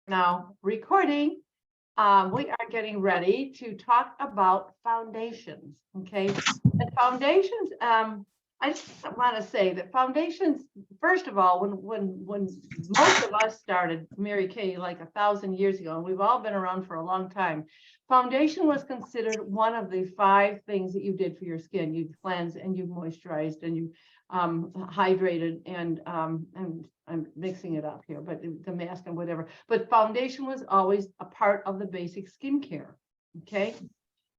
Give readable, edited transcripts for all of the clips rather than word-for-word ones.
Now, recording, we are getting ready to talk about foundations, okay? And foundations, I just want to say that foundations, first of all, when most of us started, Mary Kay, like 1,000 years ago, and we've all been around for a long time, foundation was considered one of the 5 things that you did for your skin. You cleansed and you moisturized and you hydrated and I'm mixing it up here, but the mask and whatever. But foundation was always a part of the basic skincare, okay?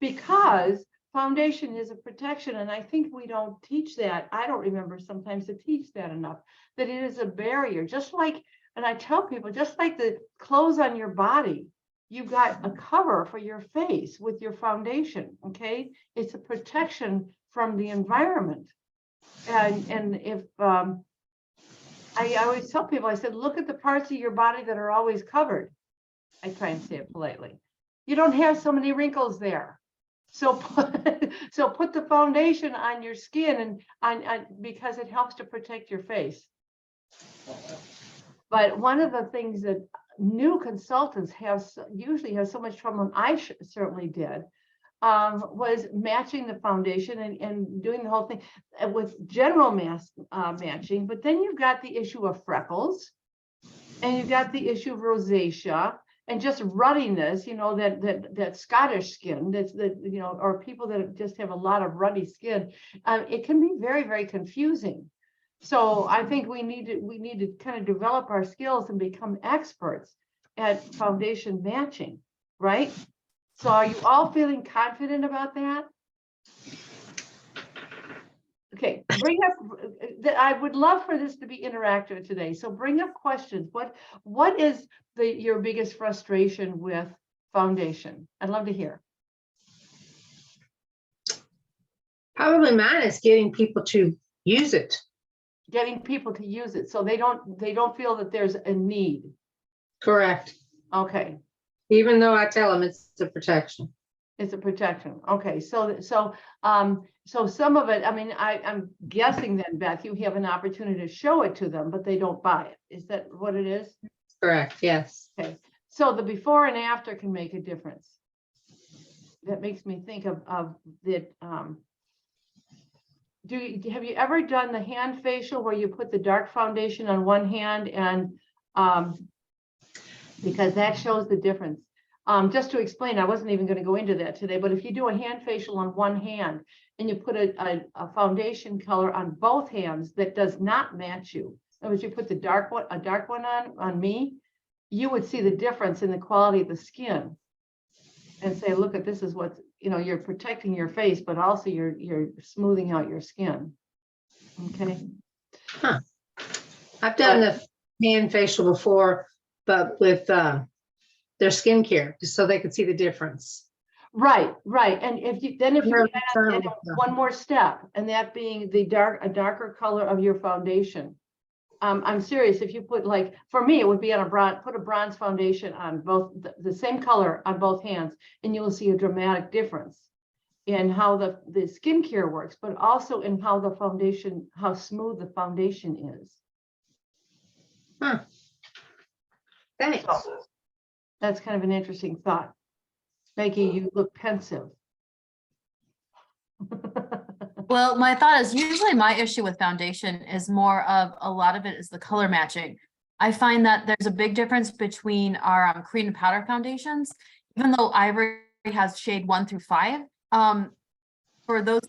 Because foundation is a protection, and I think we don't teach that. I don't remember sometimes to teach that enough, that it is a barrier, just like, and I tell people, just like the clothes on your body, you got a cover for your face with your foundation, okay? It's a protection from the environment. And if I always tell people, I said, look at the parts of your body that are always covered. I try and say it politely. You don't have so many wrinkles there. So put the foundation on your skin and because it helps to protect your face. But one of the things that new consultants usually have so much trouble, and I certainly did, was matching the foundation and doing the whole thing with general matching. But then you've got the issue of freckles, and you've got the issue of rosacea and just ruddiness, that Scottish skin, or people that just have a lot of ruddy skin. It can be very, very confusing. So I think we need to kind of develop our skills and become experts at foundation matching, right? So are you all feeling confident about that? Okay, bring up, I would love for this to be interactive today. So bring up questions. What is your biggest frustration with foundation? I'd love to hear. Probably mine is getting people to use it. Getting people to use it so they don't feel that there's a need. Correct. Okay. Even though I tell them it's a protection. It's a protection. Okay, so some of it, I mean, I'm guessing then, Beth, you have an opportunity to show it to them, but they don't buy it. Is that what it is? Correct. Yes. Okay, so the before and after can make a difference. That makes me think of that. Have you ever done the hand facial where you put the dark foundation on one hand and because that shows the difference. Just to explain, I wasn't even going to go into that today, but if you do a hand facial on one hand and you put a foundation color on both hands that does not match you, in other words, you put a dark one on me, you would see the difference in the quality of the skin and say, look at this is what, you're protecting your face, but also you're smoothing out your skin. Okay. Huh. I've done the hand facial before, but with their skincare, just so they could see the difference. Right. And if you add one more step, and that being a darker color of your foundation. I'm serious. If you put, like, for me, it would be put a bronze foundation on both the same color on both hands, and you will see a dramatic difference in how the skincare works, but also in how how smooth the foundation is. Huh. Thanks. So, that's kind of an interesting thought. Maggie, you look pensive. Well, my thought is usually my issue with foundation is more of a lot of it is the color matching. I find that there's a big difference between our cream and powder foundations, even though Ivory has shade 1 through 5. For those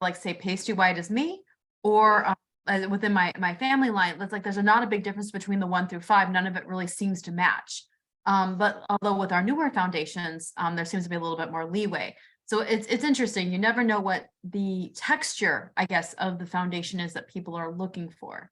like say pasty white as me, or within my family line, it's like there's not a big difference between the 1 through 5. None of it really seems to match. But although with our newer foundations, there seems to be a little bit more leeway. So it's interesting. You never know what the texture, I guess, of the foundation is that people are looking for.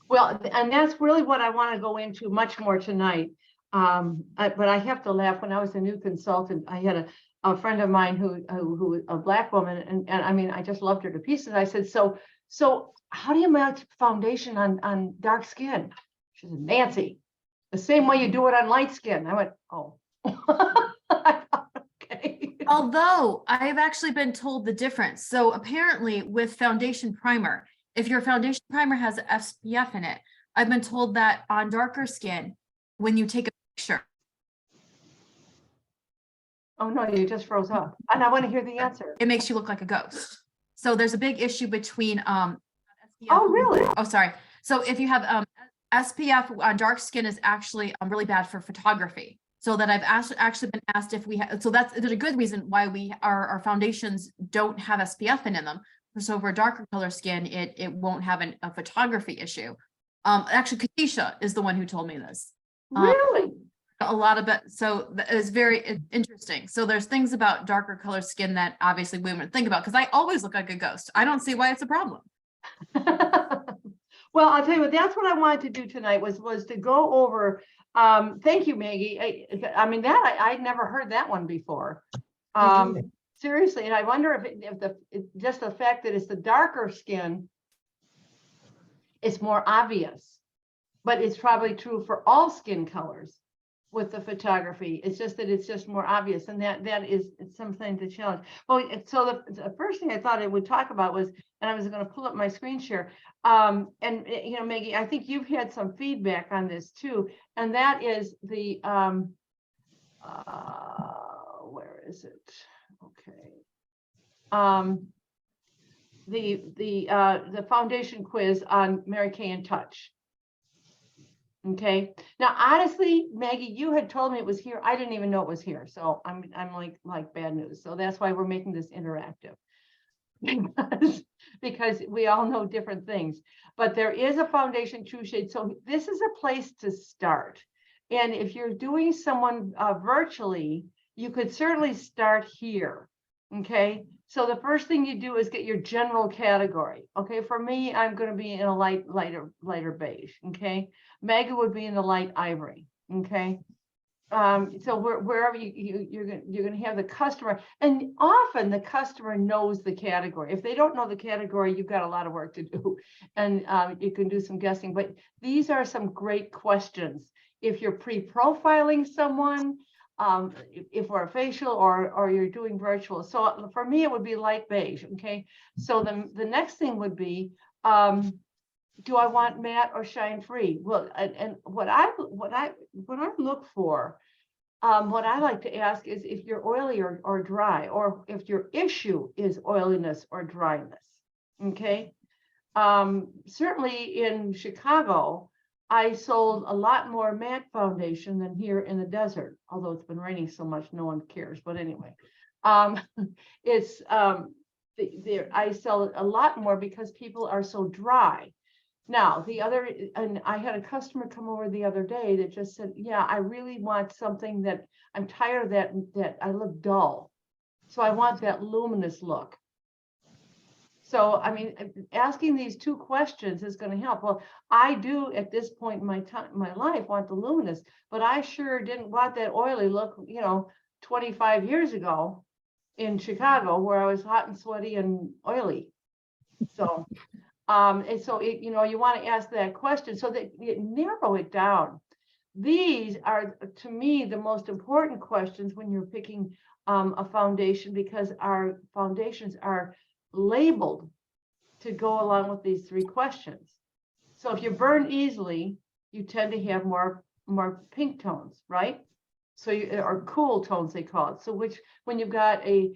Well, and that's really what I want to go into much more tonight. But I have to laugh. When I was a new consultant, I had a friend of mine who a Black woman, and I mean, I just loved her to pieces. I said, so how do you match foundation on dark skin? She said, Nancy, the same way you do it on light skin. I went, oh. Okay. Although I've actually been told the difference. So apparently with foundation primer, if your foundation primer has SPF in it, I've been told that on darker skin, when you take a Sure. Oh, no, you just froze up. And I want to hear the answer. It makes you look like a ghost. So there's a big issue between SPF. Oh, really? Oh, sorry. So if you have SPF on dark skin is actually really bad for photography. So that I've actually been asked if we have, so there's a good reason why our foundations don't have SPF in them. So for darker color skin, it won't have a photography issue. Actually, Katisha is the one who told me this. Really? A lot of it. So that is very interesting. So there's things about darker color skin that obviously women think about, because I always look like a ghost. I don't see why it's a problem. Well, I'll tell you what, that's what I wanted to do tonight was to go over, thank you, Maggie. I mean, I'd never heard that one before. Seriously, and I wonder if just the fact that it's the darker skin, it's more obvious, but it's probably true for all skin colors with the photography. It's just that it's just more obvious, and that is something to challenge. Well, so the first thing I thought I would talk about was, and I was going to pull up my screen share, and you know, Maggie, I think you've had some feedback on this too, and that is the where is it? Okay. The foundation quiz on Mary Kay and Touch. Okay. Now, honestly, Maggie, you had told me it was here. I didn't even know it was here. So I'm like bad news. So that's why we're making this interactive. Because we all know different things. But there is a foundation true shade. So this is a place to start. And if you're doing someone virtually, you could certainly start here. Okay. So the first thing you do is get your general category. Okay. For me, I'm going to be in a lighter beige. Okay. Maggie would be in the light ivory. Okay. So wherever you're going to have the customer, and often the customer knows the category. If they don't know the category, you've got a lot of work to do, and you can do some guessing. But these are some great questions. If you're pre-profiling someone, if we're a facial or you're doing virtual. So for me, it would be light beige. Okay. So the next thing would be, do I want matte or shine free? Well, and what I look for, what I like to ask is if you're oily or dry, or if your issue is oiliness or dryness. Okay. Certainly in Chicago, I sold a lot more matte foundation than here in the desert, although it's been raining so much, no one cares. But anyway, it's I sell a lot more because people are so dry. Now, and I had a customer come over the other day that just said, yeah, I really want something that I'm tired of that I look dull. So I want that luminous look. So, I mean, asking these two questions is going to help. Well, I do at this point in my life want the luminous, but I sure didn't want that oily look, 25 years ago in Chicago, where I was hot and sweaty and oily. So, and so you want to ask that question so that you narrow it down. These are, to me, the most important questions when you're picking a foundation, because our foundations are labeled to go along with these three questions. So if you burn easily, you tend to have more pink tones, right? So or cool tones, they call it. So when you've got a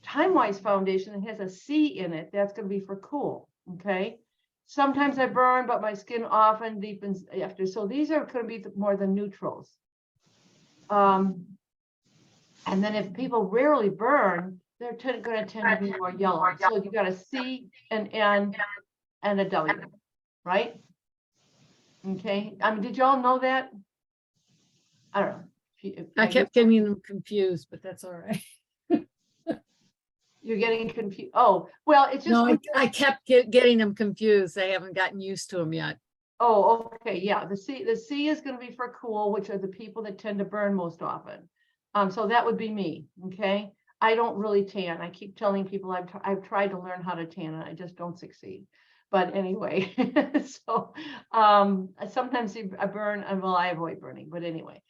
Time-Wise foundation that has a C in it, that's going to be for cool. Okay. Sometimes I burn, but my skin often deepens after. So these are going to be more the neutrals. And then if people rarely burn, they're going to tend to be more yellow. So you got a C, an N, and a W, right? Okay. I mean, did y'all know that? I don't know. I kept getting them confused, but that's all right. You're getting confused. Oh, well, it's just. No, I kept getting them confused. I haven't gotten used to them yet. Oh, okay. Yeah. The C is going to be for cool, which are the people that tend to burn most often. So that would be me. Okay. I don't really tan. I keep telling people I've tried to learn how to tan and I just don't succeed. But anyway, so sometimes I burn and I avoid burning. But anyway,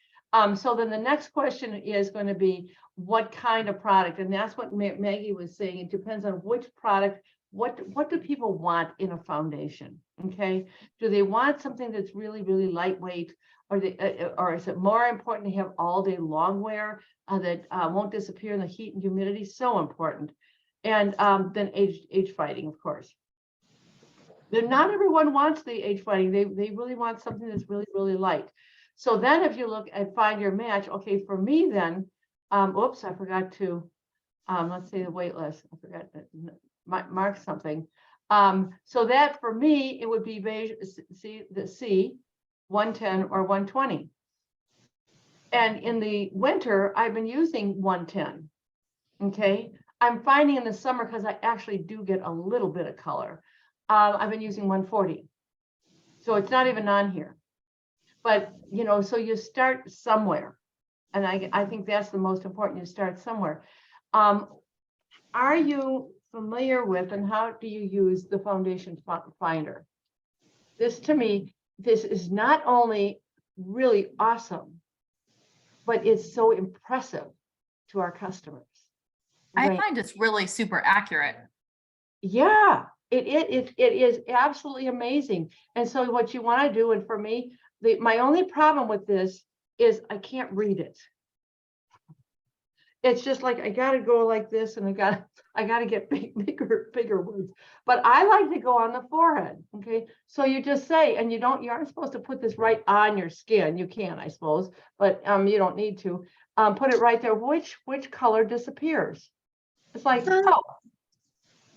so then the next question is going to be what kind of product, and that's what Maggie was saying. It depends on which product. What do people want in a foundation? Okay, do they want something that's really, really lightweight? or is it more important to have all day long wear that won't disappear in the heat and humidity? So important. And then age fighting, of course. Then not everyone wants the age fighting. They really want something that's really, really light. So then if you look and find your match, okay, for me then, oops, I forgot to, let's say the wait list. I forgot to mark something. So that for me, it would be beige, see the C, 110 or 120. And in the winter, I've been using 110. Okay. I'm finding in the summer, because I actually do get a little bit of color. I've been using 140. So it's not even on here. But, you know, so you start somewhere. And I think that's the most important. You start somewhere. Are you familiar with, and how do you use the foundation finder? This, to me, this is not only really awesome, but it's so impressive to our customers. I Right. find it's really super accurate. Yeah, it is absolutely amazing. And so what you want to do, and for me, my only problem with this is I can't read it. It's just like I gotta go like this, and I gotta get bigger words. But I like to go on the forehead. Okay, so you just say, and you aren't supposed to put this right on your skin. You can, I suppose, but you don't need to. Put it right there. Which color disappears? It's like, oh,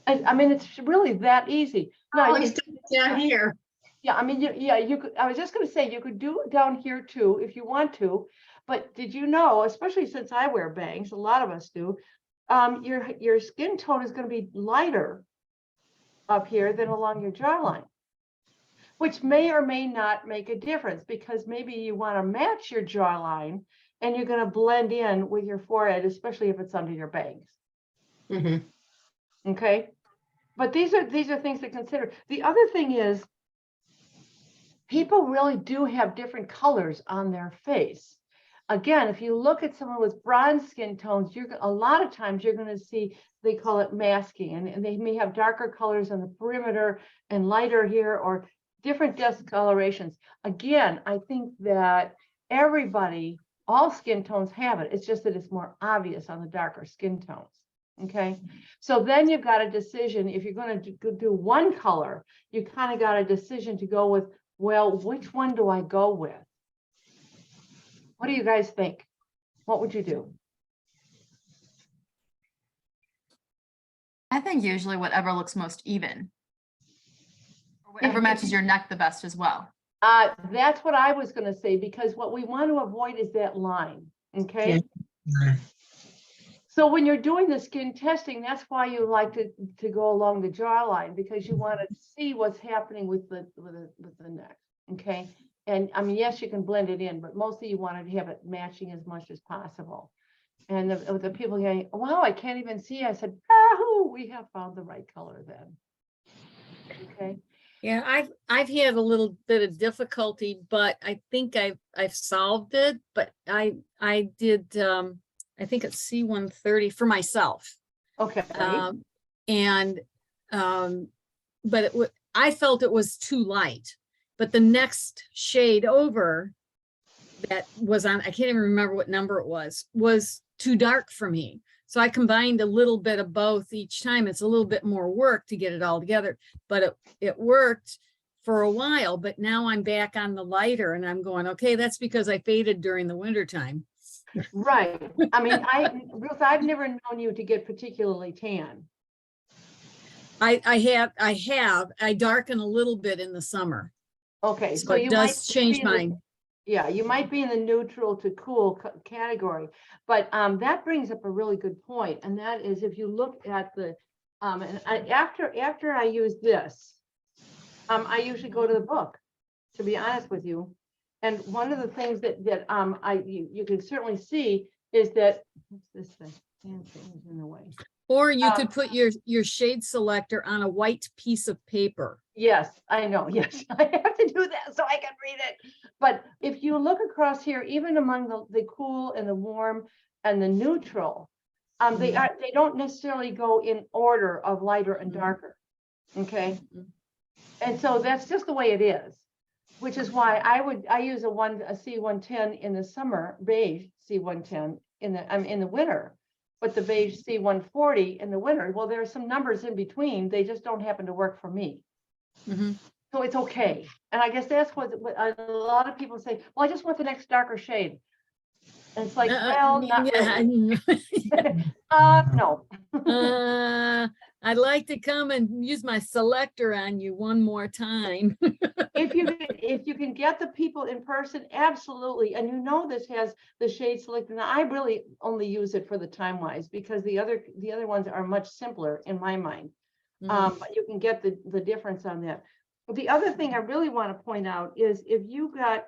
I mean, it's really that easy. Now, Always done it down here. yeah, I mean, you could, I was just going to say, you could do it down here too, if you want to. But did you know, especially since I wear bangs, a lot of us do, your skin tone is going to be lighter up here than along your jawline, which may or may not make a difference, because maybe you want to match your jawline and you're going to blend in with your forehead, especially if it's under your bangs. Mhm. Okay. But these are things to consider. The other thing is, people really do have different colors on their face. Again, if you look at someone with bronze skin tones, a lot of times you're going to see, they call it masking, and they may have darker colors on the perimeter and lighter here, or different discolorations. Again, I think that everybody, all skin tones have it. It's just that it's more obvious on the darker skin tones. Okay, so then you've got a decision. If you're going to do one color, you kind of got a decision to go with, well, which one do I go with? What do you guys think? What would you do? I think usually whatever looks most even. Or whatever If- matches your neck the best as well. That's what I was going to say, because what we want to avoid is that line. Okay. Yeah. So when you're doing the skin testing, that's why you like to go along the jawline, because you want to see what's happening with the neck. Okay. And I mean, yes, you can blend it in, but mostly you want to have it matching as much as possible. And the people going, wow, I can't even see. I said, oh, we have found the right color then. Okay. Yeah, I've had a little bit of difficulty, but I think I've solved it. But I did I think it's C130 for myself. Okay. But I felt it was too light. But the next shade over that was on, I can't even remember what number it was too dark for me. So I combined a little bit of both each time. It's a little bit more work to get it all together, but it worked for a while. But now I'm back on the lighter, and I'm going, okay, that's because I faded during the winter time. Right. I mean, Ruth, I've never known you to get particularly tan. I darken a little bit in the summer. Okay, So so it you might does change be in the- mine. Yeah, you might be in the neutral to cool category, but that brings up a really good point, and that is, if you look at the after I use this, I usually go to the book, to be honest with you. And one of the things that you can certainly see is that, what's this thing? It's in the way. Or you could put your shade selector on a white piece of paper. Yes, I know. Yes, I have to do that so I can read it. But if you look across here, even among the cool and the warm and the neutral, they don't necessarily go in order of lighter and darker. Okay. And so that's just the way it is. which is why I use a C110 in the summer, beige C110 in the winter, but the beige C140 in the winter. Well, there are some numbers in between. They just don't happen to work for me. Mhm. So it's okay. And I guess that's what a lot of people say, well, I just want the next darker shade. And it's like, well, not really. No. I'd like to come and use my selector on you one more time. If you can get the people in person, absolutely. And you know this has the shade selector. Now, I really only use it for the time wise because the other ones are much simpler in my mind. But you can get the difference on that. But the other thing I really want to point out is if you got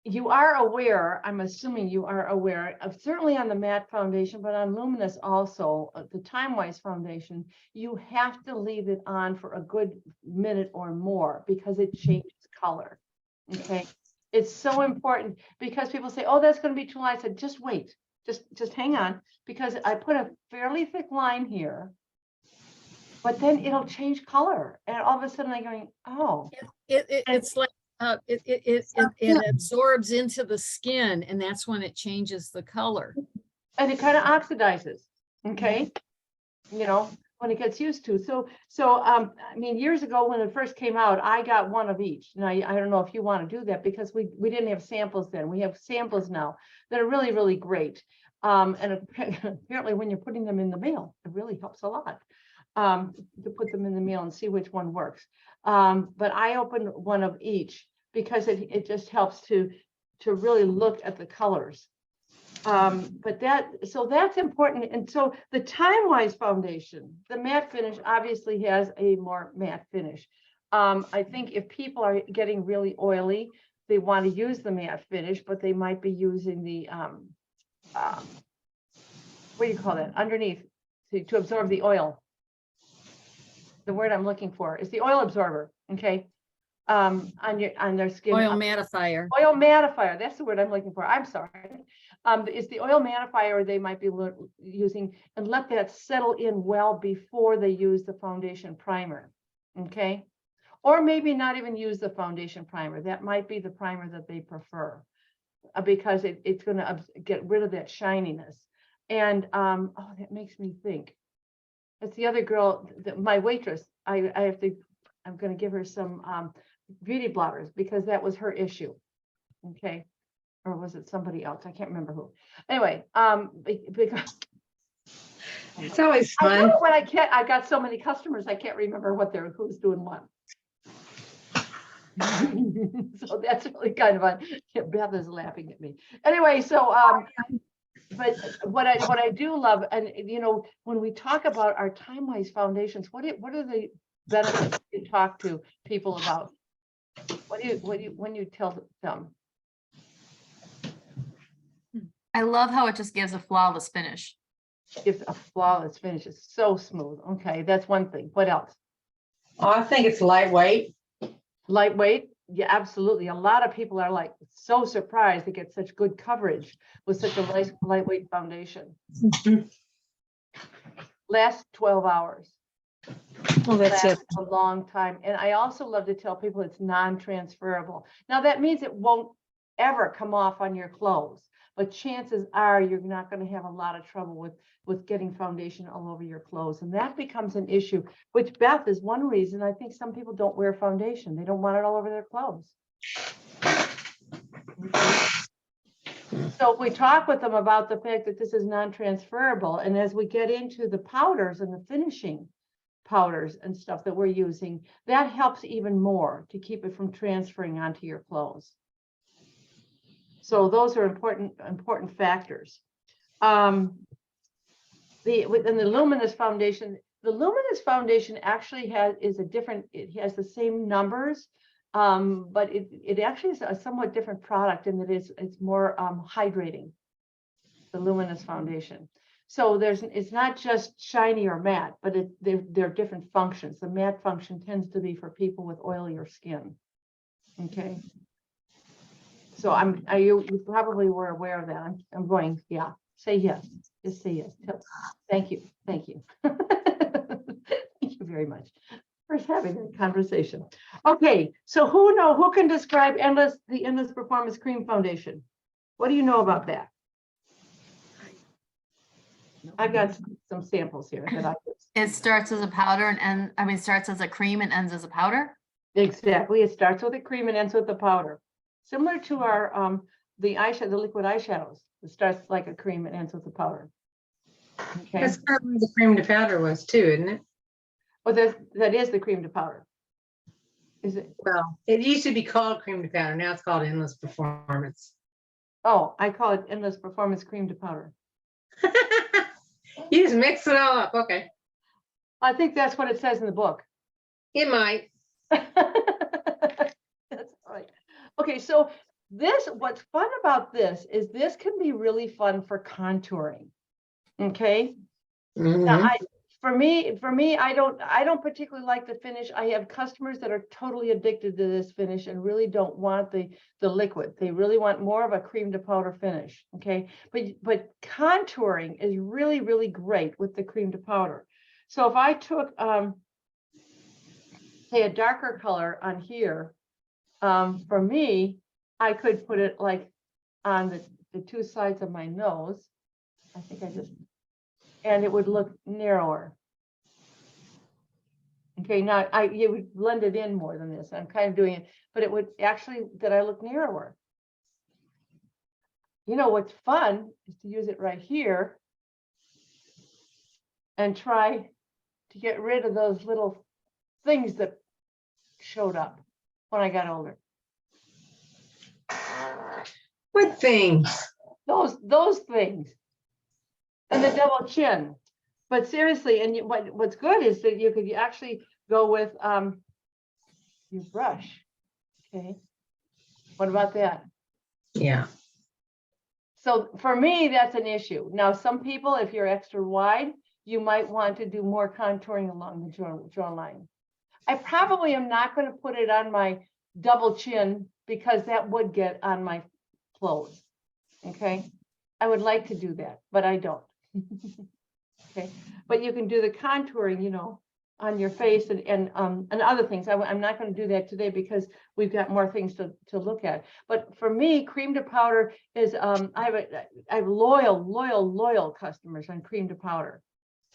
you are aware, I'm assuming you are aware of, certainly on the matte foundation, but on Luminous also, the Time Wise foundation, you have to leave it on for a good minute or more because it changes color. Okay, it's so important because people say, oh, that's going to be too light. I said, just wait, just hang on, because I put a fairly thick line here, but then it'll change color, and all of a sudden I'm going, oh. It's like it absorbs into the skin, and that's when it changes the color. And it kind of oxidizes, okay? You know, when it gets used to. So I mean, years ago when it first came out, I got one of each. And I don't know if you want to do that because we didn't have samples then. We have samples now that are really, really great. And apparently when you're putting them in the mail, it really helps a lot to put them in the mail and see which one works. But I opened one of each because it just helps to really look at the colors. But that's important. And so the Time Wise foundation, the matte finish obviously has a more matte finish. I think if people are getting really oily, they want to use the matte finish, but they might be using the what do you call that underneath to absorb the oil. The word I'm looking for is the oil absorber. Okay. On their skin. Oil mattifier. Oil mattifier. That's the word I'm looking for. I'm sorry. It's the oil mattifier they might be using, and let that settle in well before they use the foundation primer. Okay. Or maybe not even use the foundation primer. That might be the primer that they prefer because it's going to get rid of that shininess. And oh, that makes me think. It's the other girl, my waitress. I'm going to give her some beauty blotters because that was her issue. Okay. Or was it somebody else? I can't remember who. Anyway, because It's always I fun. know when I got so many customers, I can't remember who's doing what. So that's really kind of fun. Beth is laughing at me. Anyway, so but what I do love, and you know, when we talk about our Time Wise foundations, what are the benefits you talk to people about? What do you when you tell them? I love how it just gives a flawless finish. Gives a flawless finish. It's so smooth. Okay, that's one thing. What else? Oh, I think it's lightweight. Lightweight. Yeah, absolutely. A lot of people are like so surprised to get such good coverage with such a lightweight foundation. Lasts 12 hours. Well, that's it. Lasts a long time. And I also love to tell people it's non-transferable. Now that means it won't ever come off on your clothes, but chances are you're not going to have a lot of trouble with getting foundation all over your clothes. And that becomes an issue, which Beth is one reason I think some people don't wear foundation. They don't want it all over their clothes. So if we talk with them about the fact that this is non-transferable, and as we get into the powders and the finishing powders and stuff that we're using, that helps even more to keep it from transferring onto your clothes. So those are important factors. Within the Luminous foundation, the Luminous foundation actually it has the same numbers, but it actually is a somewhat different product in that it's more hydrating, the Luminous foundation. So it's not just shiny or matte, but they're different functions. The matte function tends to be for people with oilier skin. Okay. So you probably were aware of that. I'm going, yeah, say yes, just say yes. Thank you. Thank you. Thank you very much. We're having a conversation. Okay, so who can describe the Endless Performance Cream Foundation? What do you know about that? I've got some samples here that I use. It starts as a powder starts as a cream and ends as a powder. Exactly. It starts with a cream and ends with the powder. Similar to our the liquid eyeshadows. It starts like a cream and ends with the powder. Okay. That's probably the cream to powder was too, isn't it? Oh, that is the cream to powder. Is it? Well, it used to be called cream to powder. Now it's called Endless Performance. Oh, I call it Endless Performance Cream to Powder. You just mix it all up. Okay. I think that's what it says in the book. It might. That's all right. Okay, so what's fun about this is this can be really fun for contouring. Okay. Now, Mhm. for me, I don't particularly like the finish. I have customers that are totally addicted to this finish and really don't want the liquid. They really want more of a cream to powder finish. Okay, but contouring is really, really great with the cream to powder. So if I took say a darker color on here, for me, I could put it like on the two sides of my nose. I think and it would look narrower. Okay, now it would blend it in more than this. I'm kind of doing it, but it would actually that I look narrower. You know what's fun is to use it right here and try to get rid of those little things that showed up when I got older. What thing? Those things. And the double chin. But seriously, and what's good is that you could actually go with your brush. Okay. What about that? Yeah. So for me, that's an issue. Now, some people, if you're extra wide, you might want to do more contouring along the jaw line. I probably am not going to put it on my double chin because that would get on my clothes. Okay. I would like to do that, but I don't. Okay. But you can do the contouring, you know, on your face and other things. I'm not going to do that today because we've got more things to look at. But for me, cream to powder is I have loyal customers on cream to powder.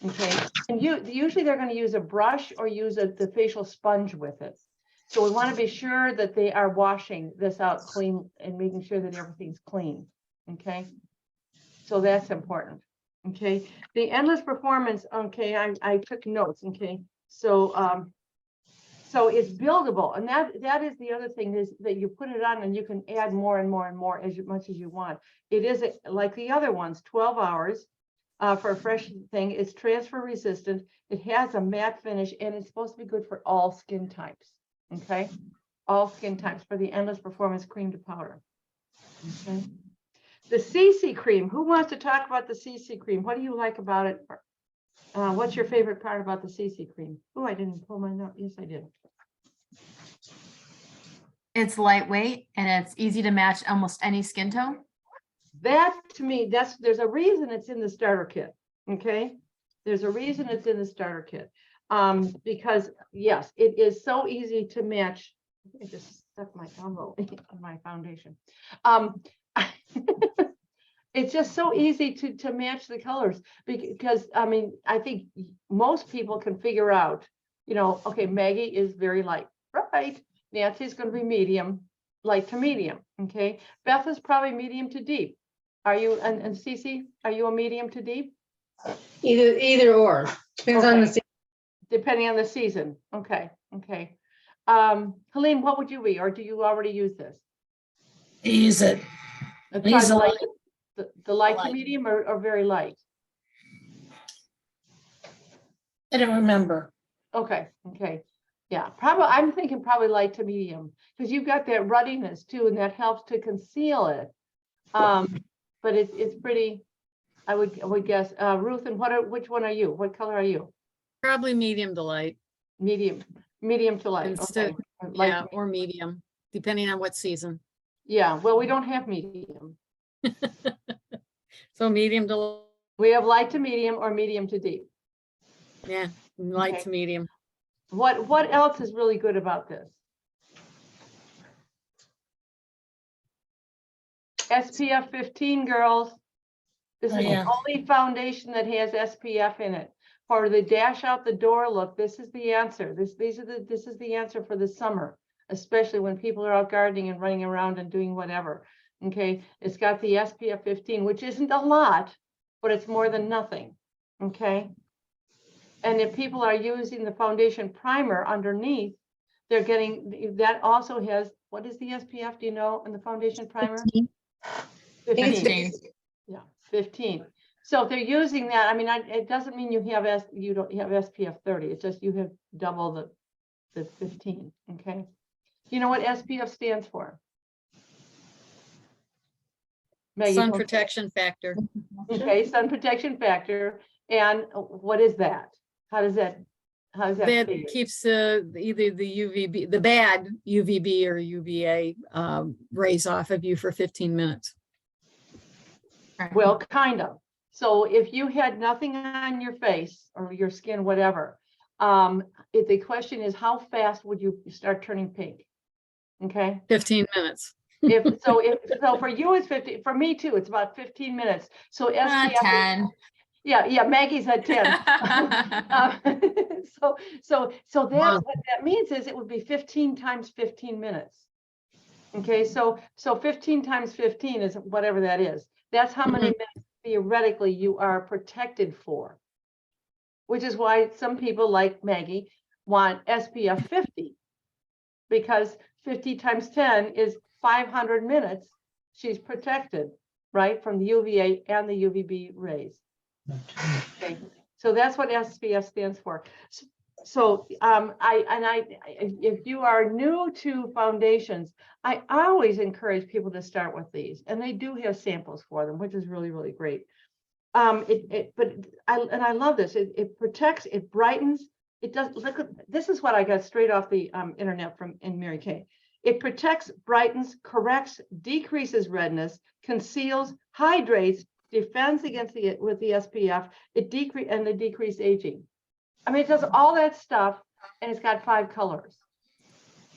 Okay, and usually they're going to use a brush or use the facial sponge with it. So we want to be sure that they are washing this out clean and making sure that everything's clean. Okay, so that's important. Okay, the Endless Performance. Okay, I took notes. Okay, so so it's buildable, and that is the other thing is that you put it on and you can add more and more and more as much as you want. It is like the other ones, 12 hours for a fresh thing. It's transfer resistant. It has a matte finish, and it's supposed to be good for all skin types. Okay, all skin types for the Endless Performance Cream to Powder. Okay. The CC cream. Who wants to talk about the CC cream? What do you like about it? What's your favorite part about the CC cream? Oh, I didn't pull mine up. Yes, I did. It's lightweight and it's easy to match almost any skin tone. That to me, there's a reason it's in the starter kit. Okay, there's a reason it's in the starter kit. Because yes, it is so easy to match. I just stuck my elbow in my foundation. It's just so easy to match the colors because I mean, I think most people can figure out, you know, okay, Maggie is very light, right? Nancy's going to be medium, light to medium. Okay, Beth is probably medium to deep. Are you, and Cece, are you a medium to deep? Either or. Depends on the Okay. Depending on the season. Okay, okay. Helene, what would you be, or do you already use this? Use it. Try Use the a light, light. the light to Light. medium or very light? I don't remember. Okay, okay. Yeah, probably, I'm thinking probably light to medium because you've got that ruddiness too, and that helps to conceal it. But it's pretty, I would guess. Ruth, and which one are you? What color are you? Probably medium to light. Medium to light. Instead- Okay. Light Yeah, to- or medium, depending on what season. Yeah, well, we don't have medium. So medium to, We have light to medium or medium to deep. yeah, light Okay. to medium. What else is really good about this? SPF 15, girls. This Oh, is the yeah. only foundation that has SPF in it. For the dash out the door look, this is the answer. This is the answer for the summer, especially when people are out gardening and running around and doing whatever. Okay, it's got the SPF 15, which isn't a lot, but it's more than nothing. Okay. And if people are using the foundation primer underneath, they're getting, that also has, what is the SPF, do you know, in the foundation primer? 15. Yeah, 15. So if they're using that, I mean, it doesn't mean you don't have SPF 30. It's just you have double the 15. Okay. You know what SPF stands for? Maggie, Sun don't- protection factor. Okay, sun protection factor. And what is that? How does that That figure? keeps either the UVB, the bad UVB or UVA rays off of you for 15 minutes. Well, kind of. So if you had nothing on your face or your skin, whatever, if the question is how fast would you start turning pink? Okay. 15 minutes. So for you it's 50, for me too, it's about 15 minutes. So SPF, 10. yeah, Maggie's at 10. So that's what that means is it would be 15 times 15 minutes. Okay, so 15 times 15 is whatever that is. That's how many minutes theoretically you are protected for. Which is why some people like Maggie want SPF 50. Because 50 times 10 is 500 minutes she's protected, right, from the UVA and the UVB rays. Okay, so that's what SPF stands for. So if you are new to foundations, I always encourage people to start with these, and they do have samples for them, which is really, really great. But I love this. It protects, it brightens. It does. Look, this is what I got straight off the internet from Mary Kay. It protects, brightens, corrects, decreases redness, conceals, hydrates, defends against with the SPF. It decrease aging. I mean, it does all that stuff, and it's got 5 colors.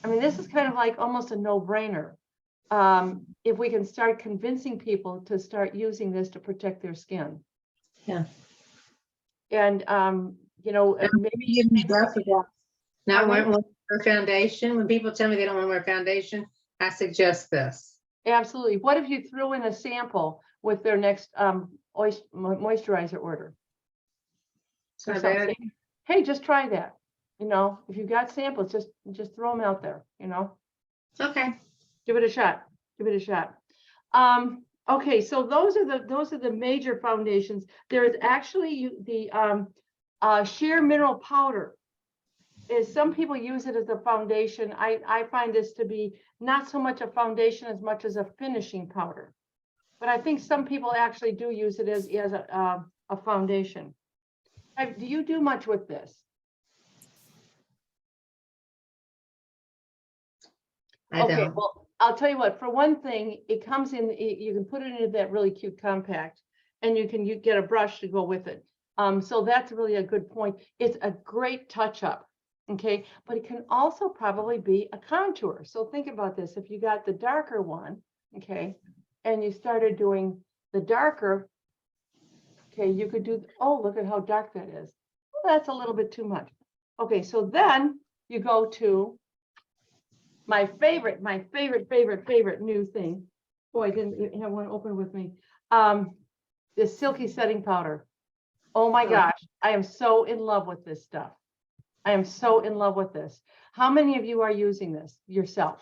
I mean, this is kind of like almost a no-brainer. If we can start convincing people to start using this to protect their skin. Yeah. And you know, maybe Not wear foundation. When people tell me they don't want to wear foundation, I suggest this. absolutely. What if you threw in a sample with their next moisturizer order? So Or something? Hey, just try that. You know, if you've got samples, just throw them out there. You know, okay. give it a shot. Give it a shot. Okay, so those are the major foundations. There is actually the sheer mineral powder. Some people use it as a foundation. I find this to be not so much a foundation as much as a finishing powder. But I think some people actually do use it as a foundation. Do you do much with this? I Okay, don't. well, I'll tell you what, for one thing, it comes in, you can put it into that really cute compact, and you get a brush to go with it. So that's really a good point. It's a great touch up, okay? But it can also probably be a contour. So think about this. If you got the darker one, okay, and you started doing the darker, okay, you could do, oh, look at how dark that is. Well, that's a little bit too much. Okay, so then you go to my favorite new thing. Boy, I didn't have one open with me. This silky setting powder. Oh my gosh, I am so in love with this stuff. I am so in love with this. How many of you are using this yourself?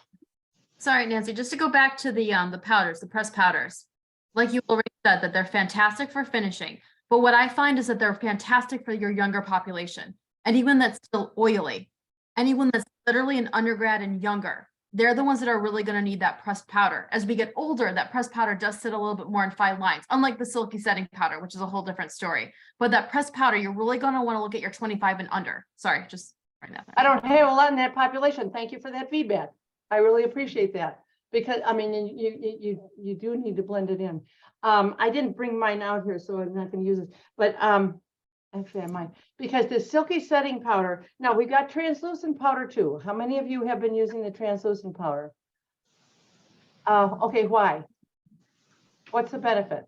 Sorry, Nancy, just to go back to the powders, the pressed powders. Like you already said, that they're fantastic for finishing. But what I find is that they're fantastic for your younger population. Anyone that's still oily, anyone that's literally an undergrad and younger, they're the ones that are really going to need that pressed powder. As we get older, that pressed powder does sit a little bit more in fine lines, unlike the silky setting powder, which is a whole different story. But that pressed powder, you're really going to want to look at your 25 and under. Sorry, just right now. I don't have a lot in that population. Thank you for that feedback. I really appreciate that, because I mean, you do need to blend it in. I didn't bring mine out here, so I'm not going to use it. But Actually, I might, because the silky setting powder, now we got translucent powder too. How many of you have been using the translucent powder? Okay, why? What's the benefit?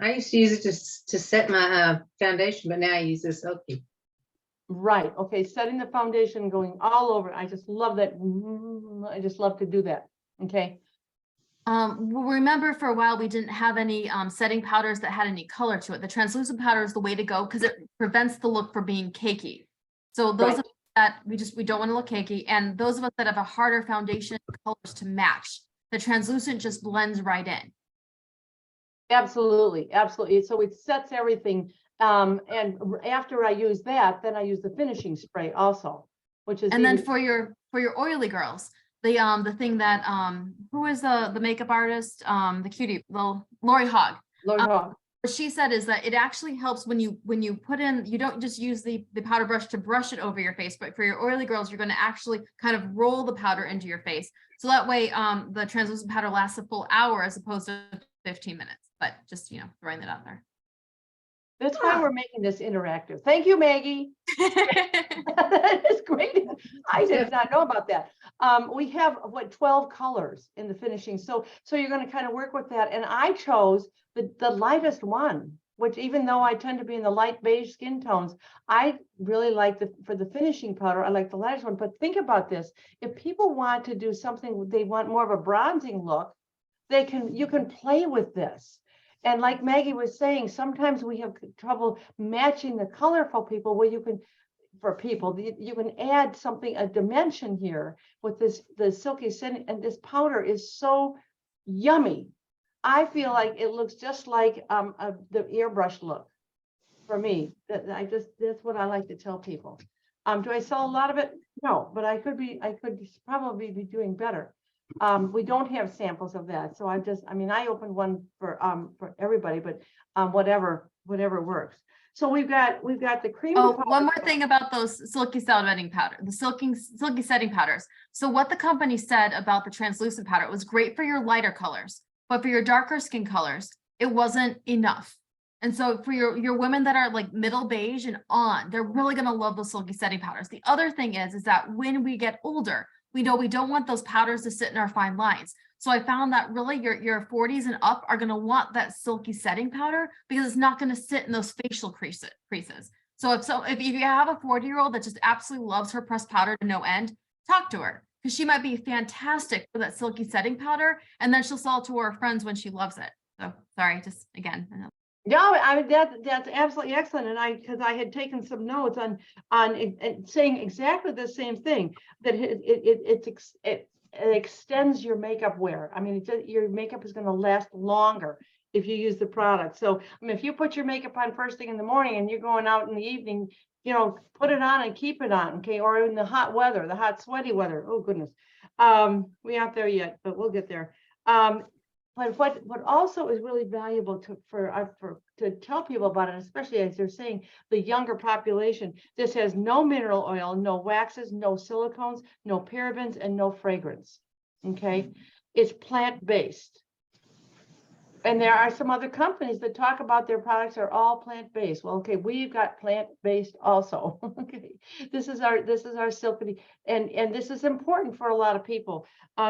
I used to use it to set my foundation, but now I use this Silky. Right, okay, setting the foundation, going all over. I just love that. I just love to do that. Okay, Remember for a while, we didn't have any setting powders that had any color to it. The translucent powder is the way to go because it prevents the look from being cakey. So those Right. of us that we don't want to look cakey, and those of us that have a harder foundation colors to match, the translucent just blends right in. absolutely, absolutely. So it sets everything. And after I use that, then I use the finishing spray also, which is. And then even- for your oily girls, the thing that who is the makeup artist, the cutie, well, Lori Hogg. Lord Hogg. What she said is that it actually helps when you put in, you don't just use the powder brush to brush it over your face, but for your oily girls, you're going to actually kind of roll the powder into your face. So that way the translucent powder lasts a full hour as opposed to 15 minutes. But just, throwing that out there. That's why we're making this interactive. Thank you, Maggie. That is great. I did not know about that. We have 12 colors in the finishing. So you're going to kind of work with that. And I chose the lightest one, which even though I tend to be in the light beige skin tones, I really like for the finishing powder, I like the lightest one. But think about this. If people want to do something, they want more of a bronzing look, you can play with this. And like Maggie was saying, sometimes we have trouble matching the color for people where you can add something, a dimension here with the silky setting, and this powder is so yummy. I feel like it looks just like the airbrush look for me. That's what I like to tell people. Do I sell a lot of it? No, but I could probably be doing better. We don't have samples of that, so I opened one for everybody, but whatever works. So we've got the cream. Oh, one more thing about those silky setting powder, the silky setting powders. So what the company said about the translucent powder, it was great for your lighter colors, but for your darker skin colors, it wasn't enough. And so for your women that are like middle beige and on, they're really going to love those silky setting powders. The other thing is that when we get older, we know we don't want those powders to sit in our fine lines. So I found that really your 40s and up are going to want that silky setting powder because it's not going to sit in those facial creases. So if you have a 40-year-old that just absolutely loves her pressed powder to no end, talk to her because she might be fantastic for that silky setting powder, and then she'll sell it to her friends when she loves it. So sorry, just again. No, that's absolutely excellent, and because I had taken some notes on saying exactly the same thing, that it extends your makeup wear. I mean, your makeup is going to last longer if you use the product. So I mean, if you put your makeup on first thing in the morning and you're going out in the evening, put it on and keep it on, okay? Or in the hot weather, the hot sweaty weather. Oh goodness, we aren't there yet, but we'll get there. But what also is really valuable to tell people about it, especially as they're saying the younger population, this has no mineral oil, no waxes, no silicones, no parabens, and no fragrance. Okay, it's plant-based. And there are some other companies that talk about their products are all plant-based. Well, okay, we've got plant-based also. Okay, this is our silky, and this is important for a lot of people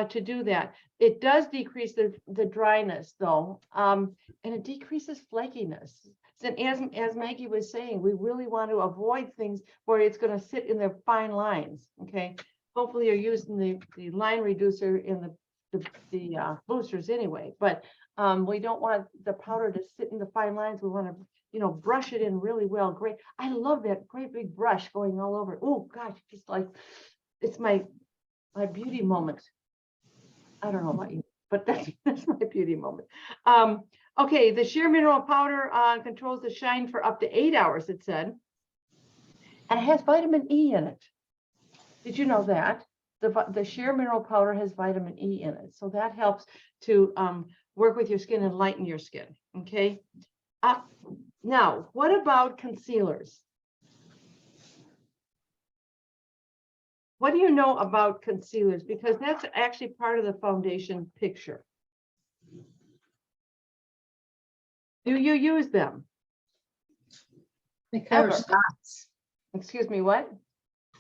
to do that. It does decrease the dryness though, and it decreases flakiness. And as Maggie was saying, we really want to avoid things where it's going to sit in the fine lines. Okay, hopefully you're using the line reducer in the boosters anyway, but we don't want the powder to sit in the fine lines. We want to, brush it in really well. Great. I love that great big brush going all over. Oh gosh, just like it's my beauty moment. I don't know about you, but that's my beauty moment. Okay, the sheer mineral powder controls the shine for up to 8 hours, it said. And it has vitamin E in it. Did you know that? The sheer mineral powder has vitamin E in it. So that helps to work with your skin and lighten your skin. Okay. Now, what about concealers? What do you know about concealers? Because that's actually part of the foundation picture. Do you use them? They cover Ever. spots. Excuse me, what?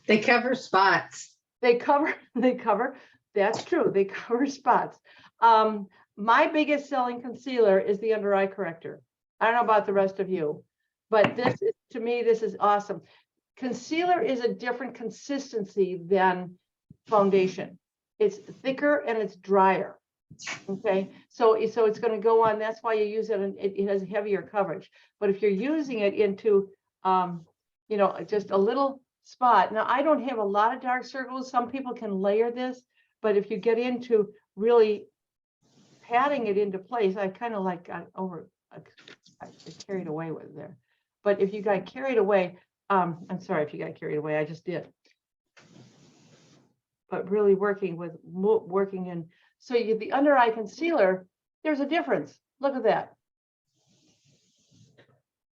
They cover spots. They cover, that's true, they cover spots. My biggest selling concealer is the under eye corrector. I don't know about the rest of you, but this is, to me, this is awesome. Concealer is a different consistency than foundation. It's thicker and it's drier. Okay, so it's going to go on, that's why you use it, and it has heavier coverage. But if you're using it into, you know, just a little spot. Now, I don't have a lot of dark circles. Some people can layer this, but if you get into really patting it into place, I kind of like got I carried away with it there. But if you got carried away, I'm sorry if you got carried away, I just did. But really working in, so you get the under eye concealer, there's a difference. Look at that.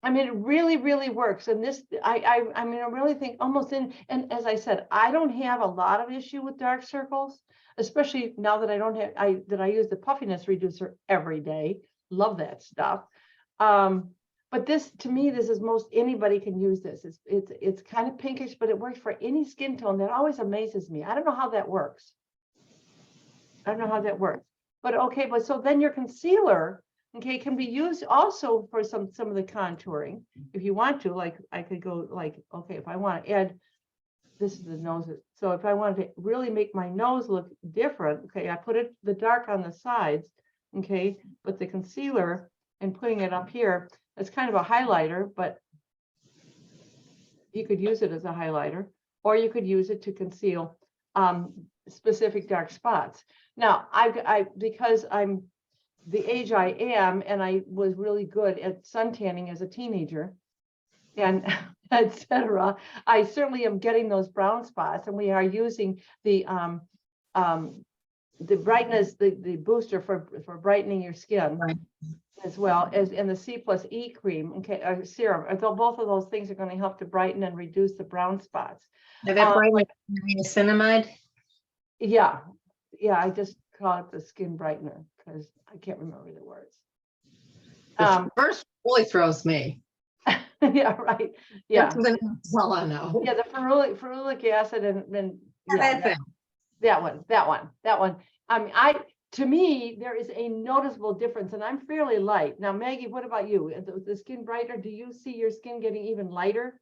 I mean, it really, really works. And this, I mean, I really think almost in, and as I said, I don't have a lot of issue with dark circles, especially now that I don't have, I use the puffiness reducer every day. Love that stuff. But this, to me, this is most anybody can use this. It's kind of pinkish, but it works for any skin tone. That always amazes me. I don't know how that works. I don't know how that works. But okay, but so then your concealer, okay, can be used also for some of the contouring if you want to. Like I could go like, okay, if I want to add, this is the nose. So if I wanted to really make my nose look different, okay, I put the dark on the sides, okay, but the concealer and putting it up here, it's kind of a highlighter, but you could use it as a highlighter, or you could use it to conceal specific dark spots. Now, because I'm the age I am, and I was really good at sun tanning as a teenager, and etc. I certainly am getting those brown spots, and we are using the brightness, the booster for brightening your skin. Right. As well as in the C+E cream, okay, or serum. Although both of those things are going to help to brighten and reduce the brown spots. Are they bright like niacinamide? Yeah, I just call it the skin brightener because I can't remember the words. The first really throws me. Yeah, right. Yeah, That's all I know. yeah, the ferulic acid and That thing. that one. I mean, to me, there is a noticeable difference, and I'm fairly light. Now, Maggie, what about you? The skin brightener, do you see your skin getting even lighter?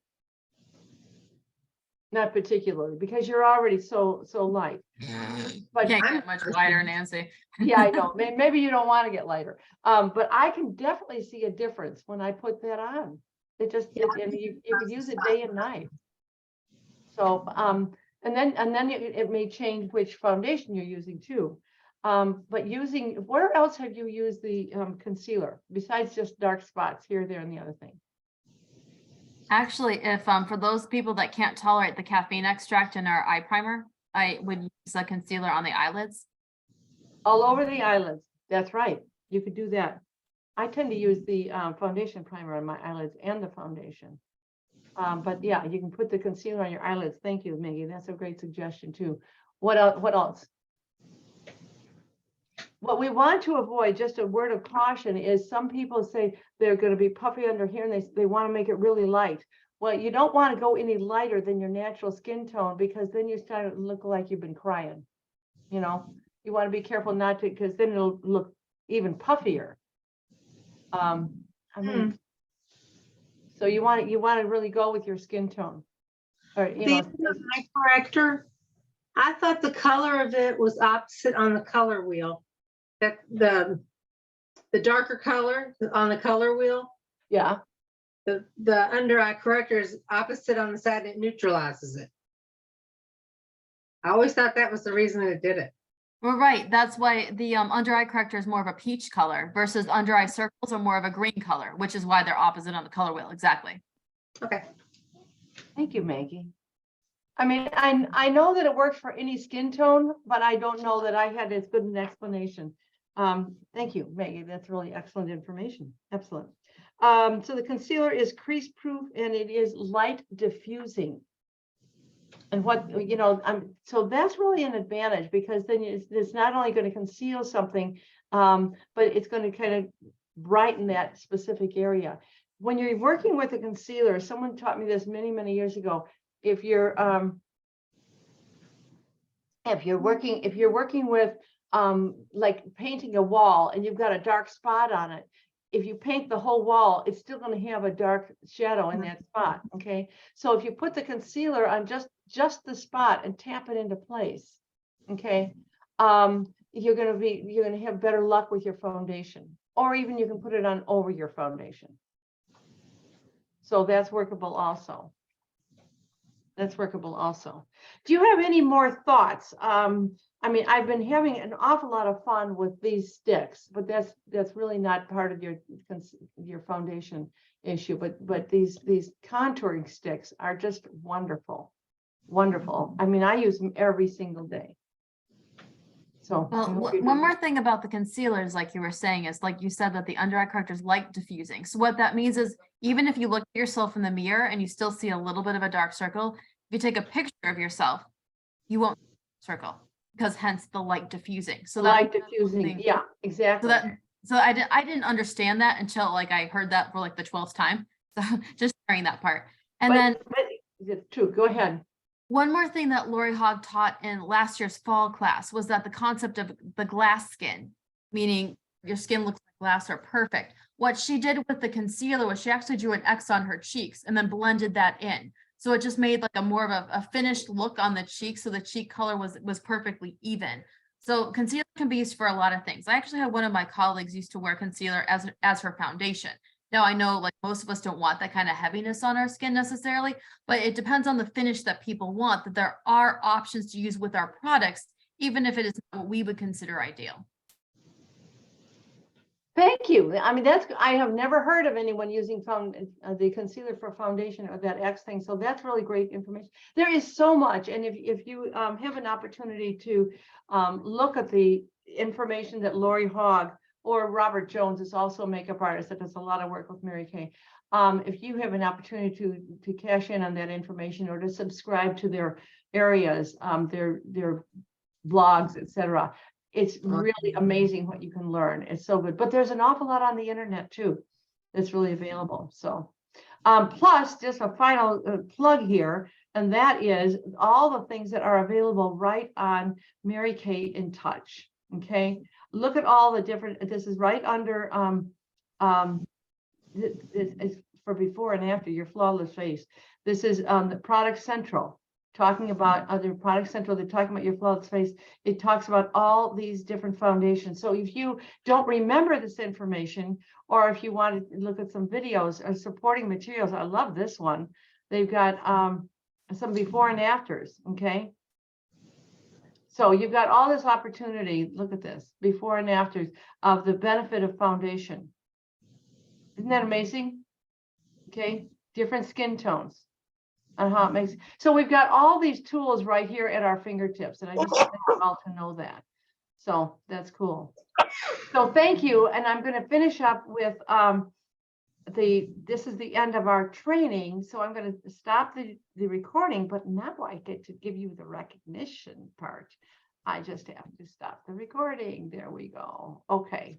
Not particularly, because you're already so light. But Can't get much lighter, Nancy. yeah, I know. Maybe you don't want to get lighter. But I can definitely see a difference when I put that on. It just, and you could use it day and night. So, and then it may change which foundation you're using too. But where else have you used the concealer besides just dark spots here, there, and the other thing? Actually, if for those people that can't tolerate the caffeine extract in our eye primer, I would use a concealer on the eyelids. All over the eyelids. That's right. You could do that. I tend to use the foundation primer on my eyelids and the foundation. But yeah, you can put the concealer on your eyelids. Thank you, Maggie. That's a great suggestion too. What else? What we want to avoid, just a word of caution, is some people say they're going to be puffy under here and they want to make it really light. Well, you don't want to go any lighter than your natural skin tone, because then you start to look like you've been crying. You know, you want to be careful not to, because then it'll look even puffier. I mean, so you want to really go with your skin tone. Or, you know, eye corrector, I thought the color of it was opposite on the color wheel. That the darker color on the color wheel, yeah. the under eye corrector is opposite on the side, and it neutralizes it. I always thought that was the reason it did it. Well, right. That's why the under eye corrector is more of a peach color versus under eye circles are more of a green color, which is why they're opposite on the color wheel. Exactly. Okay. Thank you, Maggie. I mean, I know that it works for any skin tone, but I don't know that I had as good an explanation. Thank you, Maggie. That's really excellent information. Excellent. So the concealer is crease proof and it is light diffusing. And what, you know, so that's really an advantage, because then it's not only going to conceal something, but it's going to kind of brighten that specific area. when you're working with a concealer, someone taught me this many, many years ago. If you're working with like painting a wall and you've got a dark spot on it, if you paint the whole wall, it's still going to have a dark shadow in that spot. Okay, so if you put the concealer on just the spot and tap it into place, okay, you're going to have better luck with your foundation, or even you can put it on over your foundation. So that's workable also. That's workable also. Do you have any more thoughts? I mean, I've been having an awful lot of fun with these sticks, but that's really not part of your foundation issue. But these contouring sticks are just wonderful, wonderful. I mean, I use them every single day. So I Well, hope you one do. more thing about the concealers, like you were saying, is like you said that the under eye correctors like diffusing. So what that means is even if you look at yourself in the mirror and you still see a little bit of a dark circle, if you take a picture of yourself, you won't see the circle, because hence the light diffusing. So that Light diffusing, thing. yeah, so exactly. I didn't understand that until like I heard that for like the 12th time. So just sharing that part. And then But it's true. Go ahead. one more thing that Lori Hogg taught in last year's fall class was that the concept of the glass skin, meaning your skin looks like glass or perfect. What she did with the concealer was she actually drew an X on her cheeks and then blended that in. So it just made like a more of a finished look on the cheek. So the cheek color was perfectly even. So concealer can be used for a lot of things. I actually had one of my colleagues used to wear concealer as her foundation. Now I know like most of us don't want that kind of heaviness on our skin necessarily, but it depends on the finish that people want, that there are options to use with our products, even if it is not what we would consider ideal. Thank you. I mean, I have never heard of anyone using the concealer for foundation or that X thing. So that's really great information. There is so much. And if you have an opportunity to look at the information that Lori Hogg or Robert Jones is also a makeup artist that does a lot of work with Mary Kay. If you have an opportunity to cash in on that information or to subscribe to their areas, their blogs, etc., it's really amazing what you can learn. It's so good. But there's an awful lot on the internet too that's really available. So plus just a final plug here, and that is all the things that are available right on Mary Kay in Touch. Okay, look at all the different, this is right under this is for before and after your flawless face. This is the Product Central, talking about other Product Central. They're talking about your flawless face. It talks about all these different foundations. So if you don't remember this information, or if you want to look at some videos or supporting materials, I love this one. They've got some before and afters. Okay, so you've got all this opportunity. Look at this, before and afters of the benefit of foundation. Isn't that amazing? Okay, different skin tones and how it makes. So we've got all these tools right here at our fingertips, and I just want you all to know that. So that's cool. So thank you, and I'm going to finish up with this is the end of our training, so I'm going to stop the recording, but now I get to give you the recognition part. I just have to stop the recording. There we go. Okay.